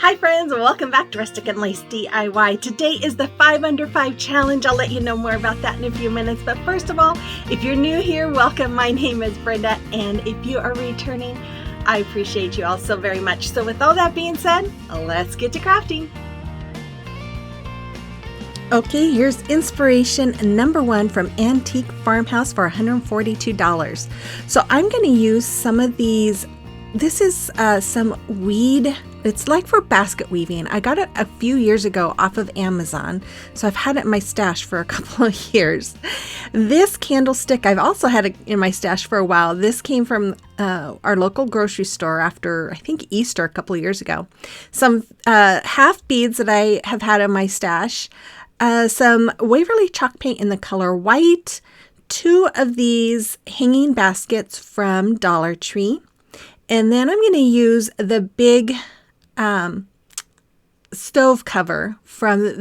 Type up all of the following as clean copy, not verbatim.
Hi friends, welcome back to Rustic and Lace DIY. Today is the 5 Under 5 challenge. I'll let you know more about that in a few minutes. But first of all, if you're new here, welcome. My name is Brenda, and if you are returning, I appreciate you all so very much. So with all that being said, let's get to crafting. Okay, here's inspiration number 1 from Antique Farmhouse for $142. So I'm going to use some of these. This is some weed. It's like for basket weaving. I got it a few years ago off of Amazon, so I've had it in my stash for a couple of years. This candlestick, I've also had it in my stash for a while. This came from our local grocery store after, I think, Easter a couple of years ago. Some half beads that I have had in my stash. Some Waverly chalk paint in the color white. 2 of these hanging baskets from Dollar Tree. And then I'm going to use the big stove cover from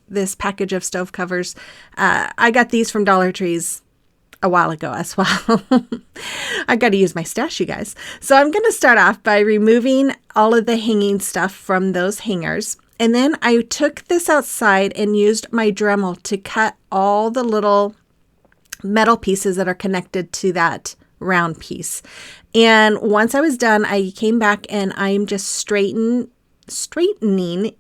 this package of stove covers. I got these from Dollar Trees a while ago as well. I got to use my stash, you guys. So I'm going to start off by removing all of the hanging stuff from those hangers. And then I took this outside and used my Dremel to cut all the little metal pieces that are connected to that round piece. And once I was done, I came back and I'm just straightening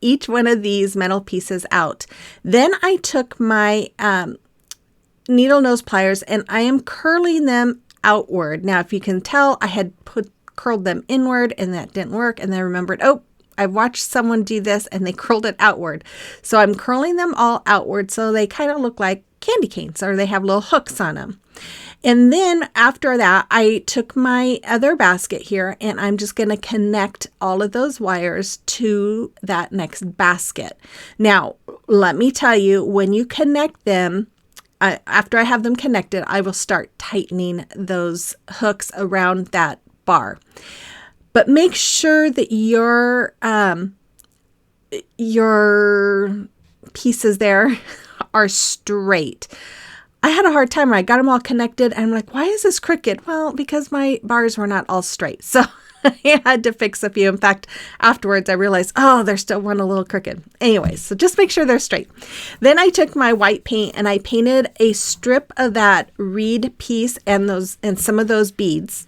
each one of these metal pieces out. Then I took my needle nose pliers and I am curling them outward. Now, if you can tell, I had curled them inward and that didn't work. And then I remembered, oh, I watched someone do this and they curled it outward. So I'm curling them all outward so they kind of look like candy canes, or they have little hooks on them. And then after that, I took my other basket here and I'm just going to connect all of those wires to that next basket. Now, let me tell you, when you connect them, after I have them connected, I will start tightening those hooks around that bar. But make sure that your pieces there are straight. I had a hard time when I got them all connected and I'm like, why is this crooked? Well, because my bars were not all straight. So I had to fix a few. In fact, afterwards I realized, oh, there's still one a little crooked. Anyways, so just make sure they're straight. Then I took my white paint and I painted a strip of that reed piece and some of those beads.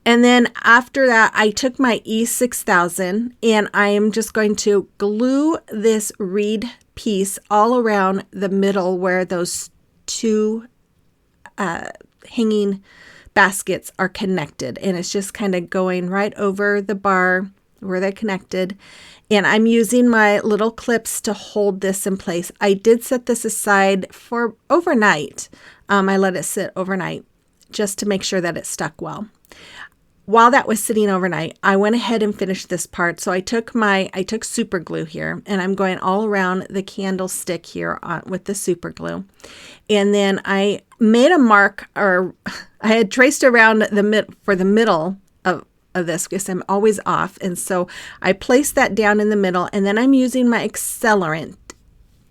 And then after that, I took my E6000 and I am just going to glue this reed piece all around the middle where those 2 hanging baskets are connected. And it's just kind of going right over the bar where they're connected. And I'm using my little clips to hold this in place. I did set this aside for overnight. I let it sit overnight just to make sure that it stuck well. While that was sitting overnight, I went ahead and finished this part. So I took super glue here and I'm going all around the candlestick here with the super glue. And then I made a mark, or I had traced around for the middle of this because I'm always off. And so I placed that down in the middle and then I'm using my accelerant.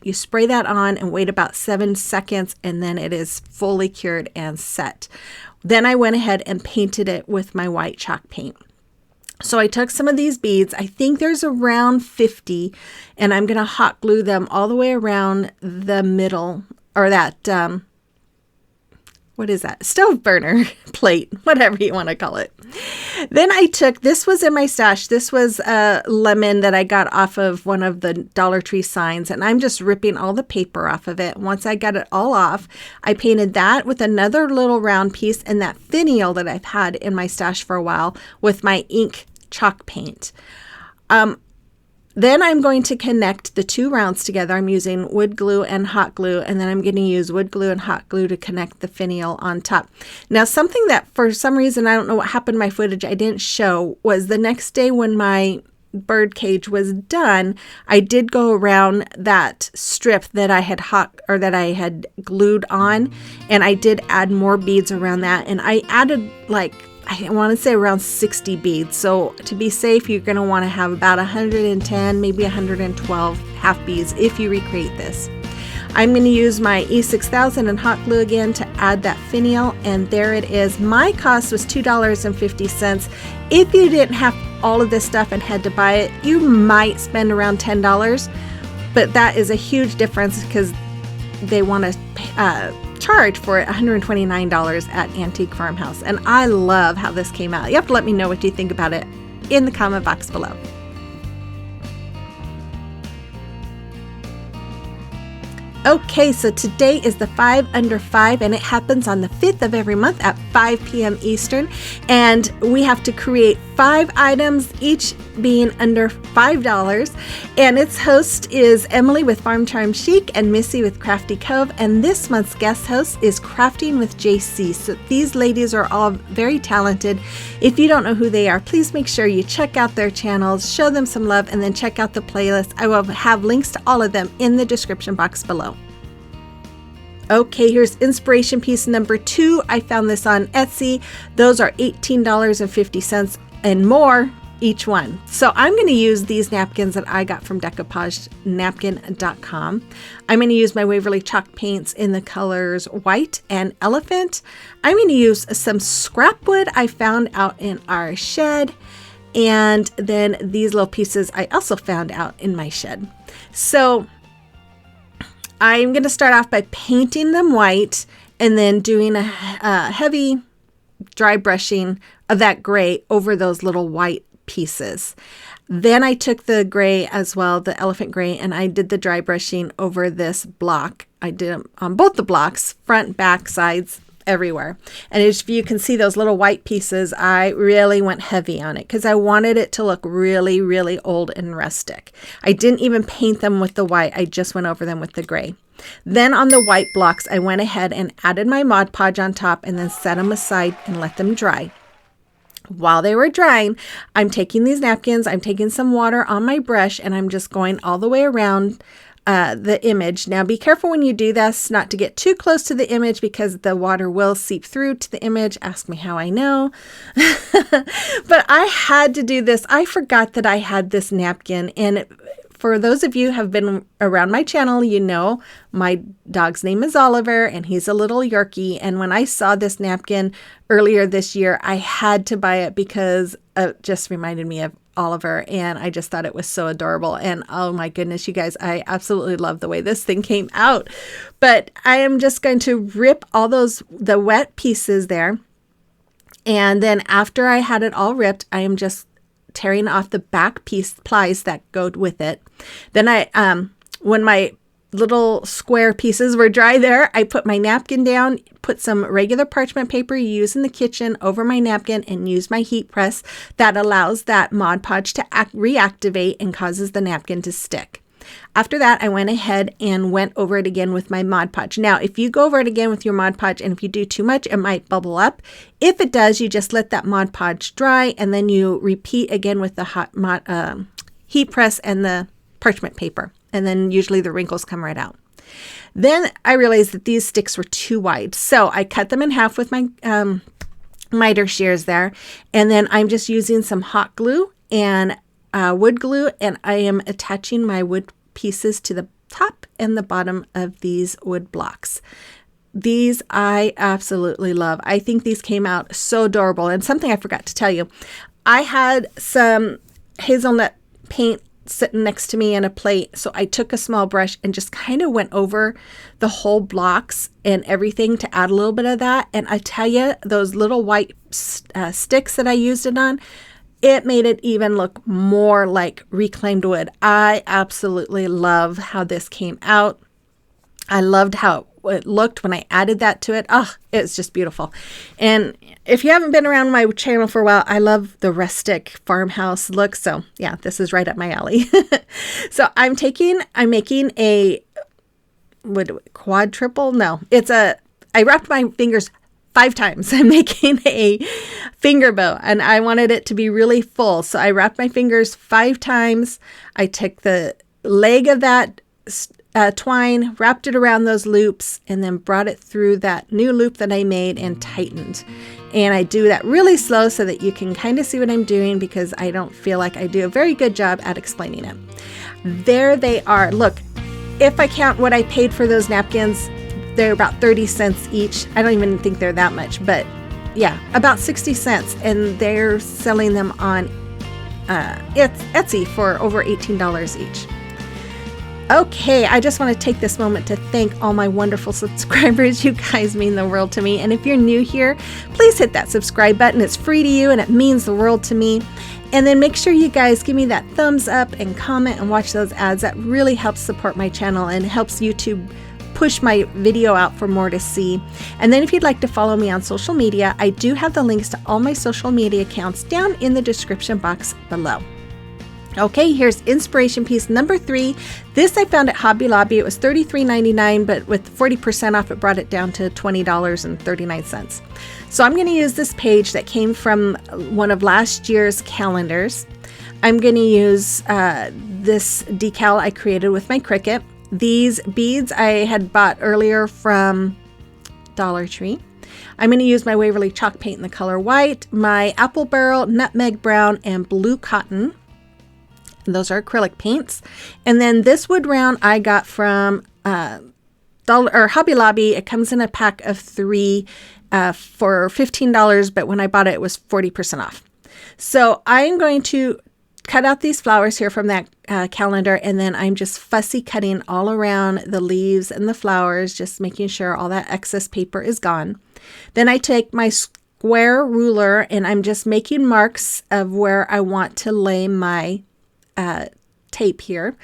You spray that on and wait about 7 seconds and then it is fully cured and set. Then I went ahead and painted it with my white chalk paint. So I took some of these beads, I think there's around 50, and I'm going to hot glue them all the way around the middle, or that, what is that? Stove burner plate, whatever you want to call it. Then I took, this was in my stash, this was a lemon that I got off of one of the Dollar Tree signs, and I'm just ripping all the paper off of it. Once I got it all off, I painted that with another little round piece and that finial that I've had in my stash for a while with my ink chalk paint. Then I'm going to connect the 2 rounds together. I'm using wood glue and hot glue, and then I'm going to use wood glue and hot glue to connect the finial on top. Now, something that for some reason, I don't know what happened in my footage, I didn't show, was the next day when my birdcage was done, I did go around that strip that I had glued on, and I did add more beads around that, and I added I want to say around 60 beads. So to be safe, you're going to want to have about 110, maybe 112 half beads if you recreate this. I'm going to use my E6000 and hot glue again to add that finial, and there it is. My cost was $2.50. If you didn't have all of this stuff and had to buy it, you might spend around $10, but that is a huge difference because they want to charge for it $129 at Antique Farmhouse. And I love how this came out. You have to let me know what you think about it in the comment box below. Okay, so today is the 5 under 5, and it happens on the 5th of every month at 5 p.m. Eastern. And we have to create 5 items, each being under $5. And its host is Emily with Farm Charm Chic and Missy with Crafty Cove. And this month's guest host is Crafting with JC. So these ladies are all very talented. If you don't know who they are, please make sure you check out their channels, show them some love, and then check out the playlist. I will have links to all of them in the description box below. Okay, here's inspiration piece number 2. I found this on Etsy. Those are $18.50 and more each one. So I'm going to use these napkins that I got from DecouPageNapkin.com. I'm going to use my Waverly chalk paints in the colors white and elephant. I'm going to use some scrap wood I found out in our shed. And then these little pieces I also found out in my shed. So I'm going to start off by painting them white and then doing a heavy dry brushing of that gray over those little white pieces. Then I took the gray as well, the elephant gray, and I did the dry brushing over this block. I did them on both the blocks, front, back, sides, everywhere. And as you can see those little white pieces, I really went heavy on it because I wanted it to look really, really old and rustic. I didn't even paint them with the white. I just went over them with the gray. Then on the white blocks, I went ahead and added my Mod Podge on top and then set them aside and let them dry. While they were drying, I'm taking these napkins, I'm taking some water on my brush, and I'm just going all the way around the image. Now be careful when you do this not to get too close to the image because the water will seep through to the image. Ask me how I know. But I had to do this. I forgot that I had this napkin, and for those of you who have been around my channel, you know my dog's name is Oliver and he's a little Yorkie. And when I saw this napkin earlier this year, I had to buy it because it just reminded me of Oliver, and I just thought it was so adorable. And oh my goodness, you guys, I absolutely love the way this thing came out. But I am just going to rip all the wet pieces there. And then after I had it all ripped, I am just tearing off the back plies that go with it. Then when my little square pieces were dry there, I put my napkin down, put some regular parchment paper you use in the kitchen over my napkin, and use my heat press that allows that Mod Podge to reactivate and causes the napkin to stick. After that, I went ahead and went over it again with my Mod Podge. Now, if you go over it again with your Mod Podge, and if you do too much, it might bubble up. If it does, you just let that Mod Podge dry, and then you repeat again with the hot heat press and the parchment paper. And then usually the wrinkles come right out. Then I realized that these sticks were too wide. So I cut them in half with my miter shears there. And then I'm just using some hot glue and wood glue, and I am attaching my wood pieces to the top and the bottom of these wood blocks. These I absolutely love. I think these came out so adorable. And something I forgot to tell you, I had some hazelnut paint sitting next to me in a plate. So I took a small brush and just kind of went over the whole blocks and everything to add a little bit of that. And I tell you, those little white sticks that I used it on, it made it even look more like reclaimed wood. I absolutely love how this came out. I loved how it looked when I added that to it. Oh, it's just beautiful. And if you haven't been around my channel for a while, I love the rustic farmhouse look. So yeah, this is right up my alley. So I'm making a quadruple. No, I wrapped my fingers 5 times. I'm making a finger bow, and I wanted it to be really full. So I wrapped my fingers 5 times. I took the leg of that twine, wrapped it around those loops, and then brought it through that new loop that I made and tightened. And I do that really slow so that you can kind of see what I'm doing, because I don't feel like I do a very good job at explaining it. There they are. Look, if I count what I paid for those napkins, they're about 30 cents each. I don't even think they're that much, but yeah, about 60 cents. And they're selling them on Etsy for over $18 each. Okay, I just want to take this moment to thank all my wonderful subscribers. You guys mean the world to me. And if you're new here, please hit that subscribe button. It's free to you and it means the world to me. And then make sure you guys give me that thumbs up and comment and watch those ads. That really helps support my channel and helps YouTube push my video out for more to see. And then if you'd like to follow me on social media, I do have the links to all my social media accounts down in the description box below. Okay, here's inspiration piece number 3. This I found at Hobby Lobby. It was $33.99, but with 40% off, it brought it down to $20.39. So I'm going to use this page that came from one of last year's calendars. I'm going to use this decal I created with my Cricut. These beads I had bought earlier from Dollar Tree. I'm going to use my Waverly chalk paint in the color white, my apple barrel, nutmeg brown, and blue cotton. Those are acrylic paints. And then this wood round I got from Hobby Lobby. It comes in a pack of 3 for $15, but when I bought it, it was 40% off. So I'm going to cut out these flowers here from that calendar, and then I'm just fussy cutting all around the leaves and the flowers, just making sure all that excess paper is gone. Then I take my square ruler and I'm just making marks of where I want to lay my tape here,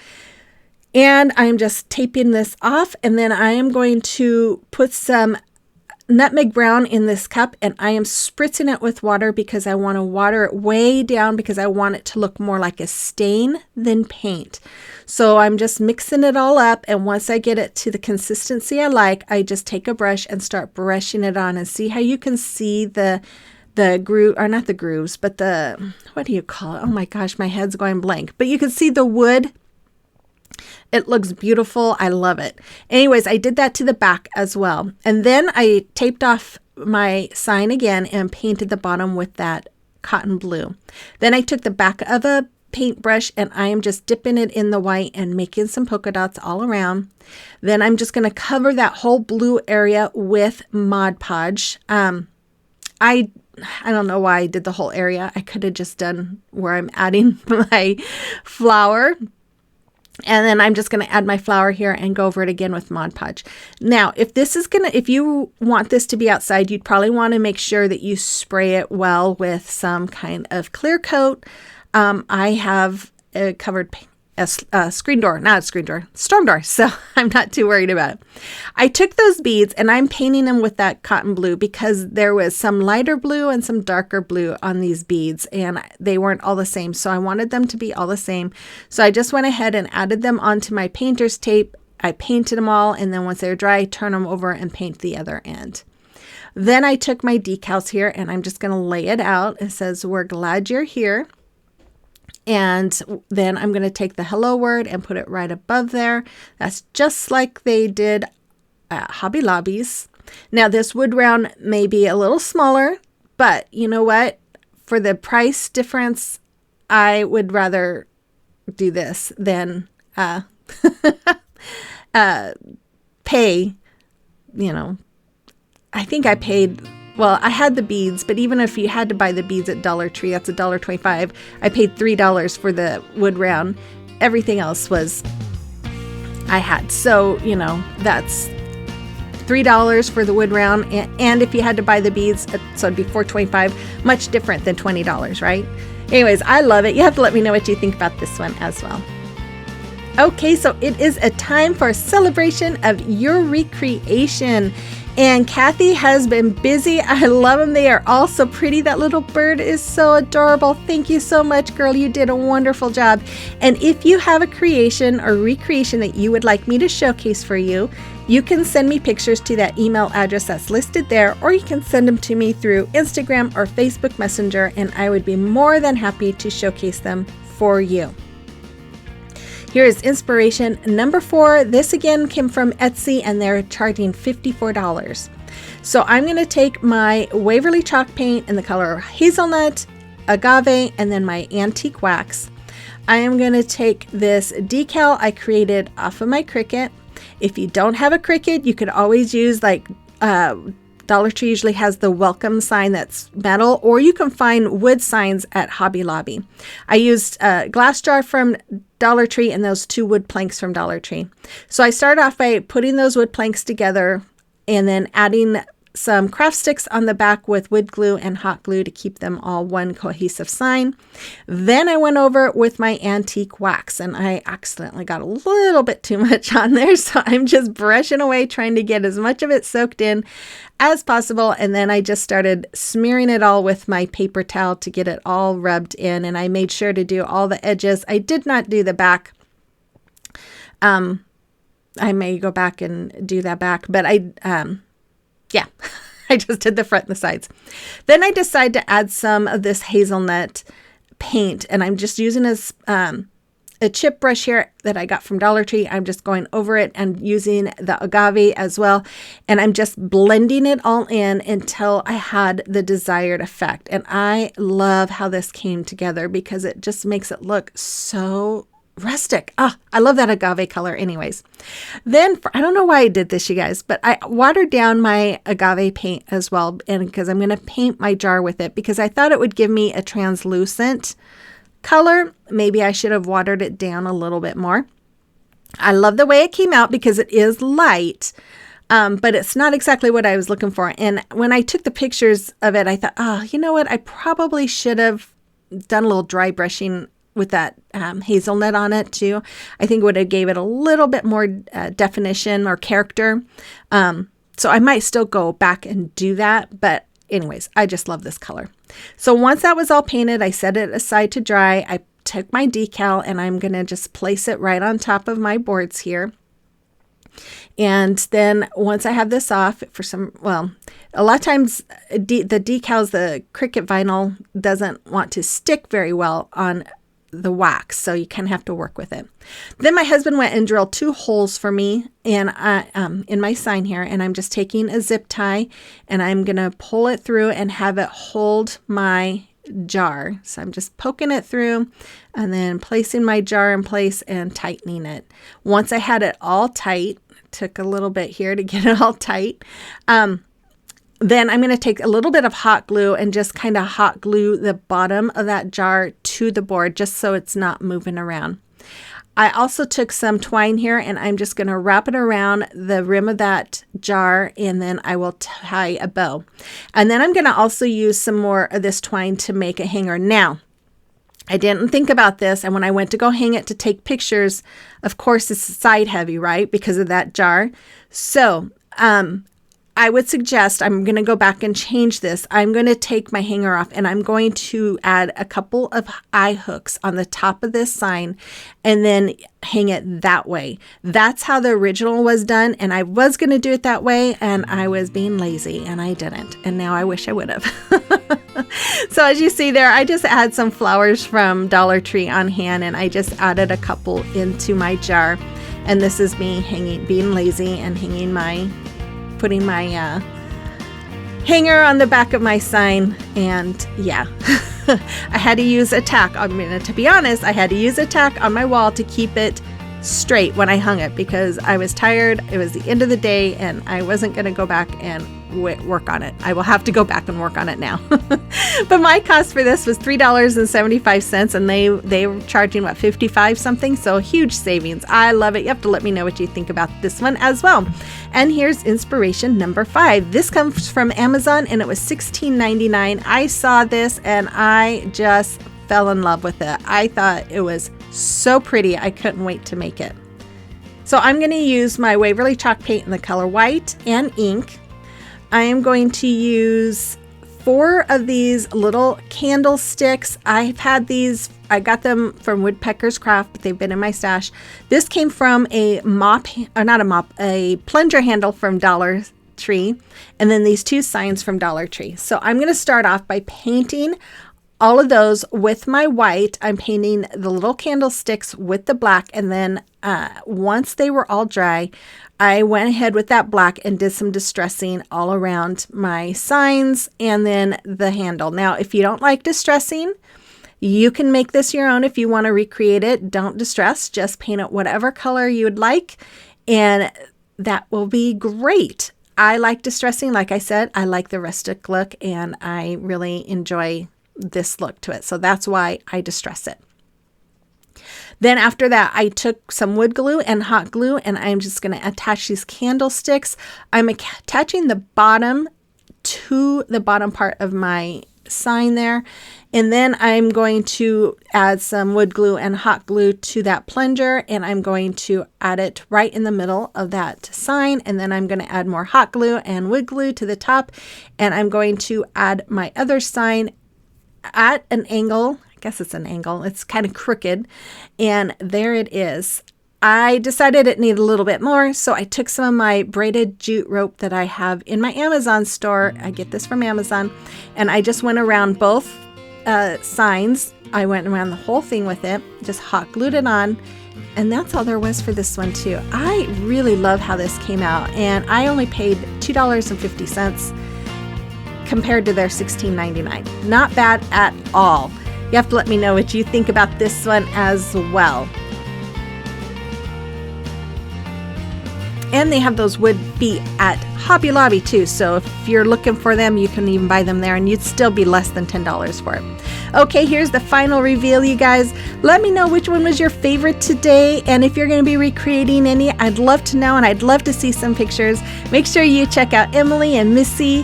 and I'm just taping this off, and then I am going to put some nutmeg brown in this cup, and I am spritzing it with water because I want to water it way down because I want it to look more like a stain than paint. So I'm just mixing it all up, and once I get it to the consistency I like, I just take a brush and start brushing it on, and see how you can see the groove, or not the grooves, but the, what do you call it? Oh my gosh, my head's going blank. But you can see the wood. It looks beautiful. I love it. Anyways, I did that to the back as well. And then I taped off my sign again and painted the bottom with that cotton blue. Then I took the back of a paintbrush and I am just dipping it in the white and making some polka dots all around. Then I'm just going to cover that whole blue area with Mod Podge. I don't know why I did the whole area. I could have just done where I'm adding my flower. And then I'm just going to add my flower here and go over it again with Mod Podge. Now, if you want this to be outside, you'd probably want to make sure that you spray it well with some kind of clear coat. I have a covered storm door, so I'm not too worried about it. I took those beads and I'm painting them with that cotton blue because there was some lighter blue and some darker blue on these beads, and they weren't all the same, so I wanted them to be all the same. So I just went ahead and added them onto my painter's tape. I painted them all, and then once they're dry, turn them over and paint the other end. Then I took my decals here and I'm just going to lay it out. It says, "We're glad you're here." And then I'm going to take the hello word and put it right above there. That's just like they did at Hobby Lobby's. Now this wood round may be a little smaller, but you know what? For the price difference, I would rather do this than pay, I think I paid, well, I had the beads, but even if you had to buy the beads at Dollar Tree, that's $1.25. I paid $3 for the wood round. Everything else was I had. So, that's $3 for the wood round. And if you had to buy the beads, so it'd be $4.25, much different than $20, right? Anyways, I love it. You have to let me know what you think about this one as well. Okay, so it is a time for a celebration of your recreation. And Kathy has been busy. I love them. They are all so pretty. That little bird is so adorable. Thank you so much, girl. You did a wonderful job. And if you have a creation or recreation that you would like me to showcase for you, you can send me pictures to that email address that's listed there, or you can send them to me through Instagram or Facebook Messenger, and I would be more than happy to showcase them for you. Here is inspiration number 4. This again came from Etsy and they're charging $54. So I'm going to take my Waverly chalk paint in the color Hazelnut, Agave, and then my antique wax. I am going to take this decal I created off of my Cricut. If you don't have a Cricut, you could always use like Dollar Tree usually has the welcome sign that's metal, or you can find wood signs at Hobby Lobby. I used a glass jar from Dollar Tree and those 2 wood planks from Dollar Tree. So I started off by putting those wood planks together and then adding some craft sticks on the back with wood glue and hot glue to keep them all one cohesive sign. Then I went over with my antique wax, and I accidentally got a little bit too much on there, so I'm just brushing away trying to get as much of it soaked in as possible. And then I just started smearing it all with my paper towel to get it all rubbed in, and I made sure to do all the edges. I did not do the back. I may go back and do that back, but yeah, I just did the front and the sides. Then I decided to add some of this hazelnut paint, and I'm just using a chip brush here that I got from Dollar Tree. I'm just going over it and using the agave as well, and I'm just blending it all in until I had the desired effect. And I love how this came together because it just makes it look so rustic. I love that agave color anyways. Then I don't know why I did this, you guys, but I watered down my agave paint as well, and because I'm going to paint my jar with it, because I thought it would give me a translucent color. Maybe I should have watered it down a little bit more. I love the way it came out because it is light, but it's not exactly what I was looking for. And when I took the pictures of it, I thought, you know what? I probably should have done a little dry brushing with that hazelnut on it too. I think it would have gave it a little bit more definition or character. So I might still go back and do that. But anyways, I just love this color. So once that was all painted, I set it aside to dry. I took my decal and I'm going to just place it right on top of my boards here. And then once I have this off a lot of times the decals, the Cricut vinyl doesn't want to stick very well on the wax, so you kind of have to work with it. Then my husband went and drilled 2 holes for me and in my sign here, and I'm just taking a zip tie and I'm gonna pull it through and have it hold my jar. So I'm just poking it through and then placing my jar in place and tightening it. Once I had it all tight, took a little bit here to get it all tight, then I'm going to take a little bit of hot glue and just kind of hot glue the bottom of that jar to the board just so it's not moving around. I also took some twine here and I'm just going to wrap it around the rim of that jar, and then I will tie a bow. And then I'm going to also use some more of this twine to make a hanger. Now, I didn't think about this, and when I went to go hang it to take pictures, of course it's side heavy, right? Because of that jar. So, I would suggest, I'm going to go back and change this. I'm going to take my hanger off and I'm going to add a couple of eye hooks on the top of this sign and then hang it that way. That's how the original was done, and I was going to do it that way, and I was being lazy and I didn't, and now I wish I would have. So as you see there, I just had some flowers from Dollar Tree on hand, and I just added a couple into my jar, and this is me being lazy and putting my hanger on the back of my sign. And yeah, I had to use a tack. I mean, to be honest, I had to use a tack on my wall to keep it straight when I hung it because I was tired. It was the end of the day and I wasn't going to go back and work on it. I will have to go back and work on it now. But my cost for this was $3.75, and they were charging 55 something, so huge savings. I love it. You have to let me know what you think about this one as well. And here's inspiration number 5. This comes from Amazon and it was $16.99. I saw this and I just fell in love with it. I thought it was so pretty. I couldn't wait to make it. So I'm going to use my Waverly chalk paint in the color white and ink. I am going to use 4 of these little candlesticks. I've had these, I got them from Woodpecker's Craft, but they've been in my stash. This came from a plunger handle from Dollar Tree, and then these 2 signs from Dollar Tree. So I'm going to start off by painting all of those with my white. I'm painting the little candlesticks with the black, and then once they were all dry, I went ahead with that black and did some distressing all around my signs and then the handle. Now, if you don't like distressing, you can make this your own if you want to recreate it. Don't distress, just paint it whatever color you would like, and that will be great. I like distressing. Like I said, I like the rustic look, and I really enjoy this look to it. So that's why I distress it. Then after that, I took some wood glue and hot glue, and I'm just going to attach these candlesticks. I'm attaching the bottom to the bottom part of my sign there. And then I'm going to add some wood glue and hot glue to that plunger, and I'm going to add it right in the middle of that sign. And then I'm going to add more hot glue and wood glue to the top, and I'm going to add my other sign at an angle. I guess it's an angle. It's kind of crooked, and there it is. I decided it needed a little bit more, so I took some of my braided jute rope that I have in my Amazon store. I get this from Amazon, and I just went around both signs. I went around the whole thing with it, just hot glued it on, and that's all there was for this one too. I really love how this came out, and I only paid $2.50 compared to their $16.99. Not bad at all. You have to let me know what you think about this one as well. And they have those wood feet at Hobby Lobby too. So if you're looking for them, you can even buy them there, and you'd still be less than $10 for it. Okay, here's the final reveal, you guys. Let me know which one was your favorite today. And if you're going to be recreating any, I'd love to know, and I'd love to see some pictures. Make sure you check out Emily and Missy's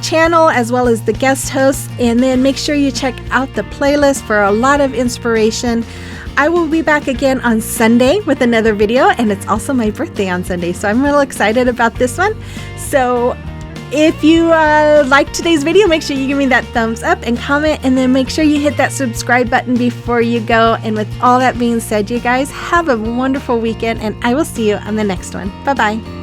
channel, as well as the guest hosts. And then make sure you check out the playlist for a lot of inspiration. I will be back again on Sunday with another video, and it's also my birthday on Sunday, so I'm real excited about this one. So if you liked today's video, make sure you give me that thumbs up and comment, and then make sure you hit that subscribe button before you go. And with all that being said, you guys have a wonderful weekend, and I will see you on the next one. Bye-bye.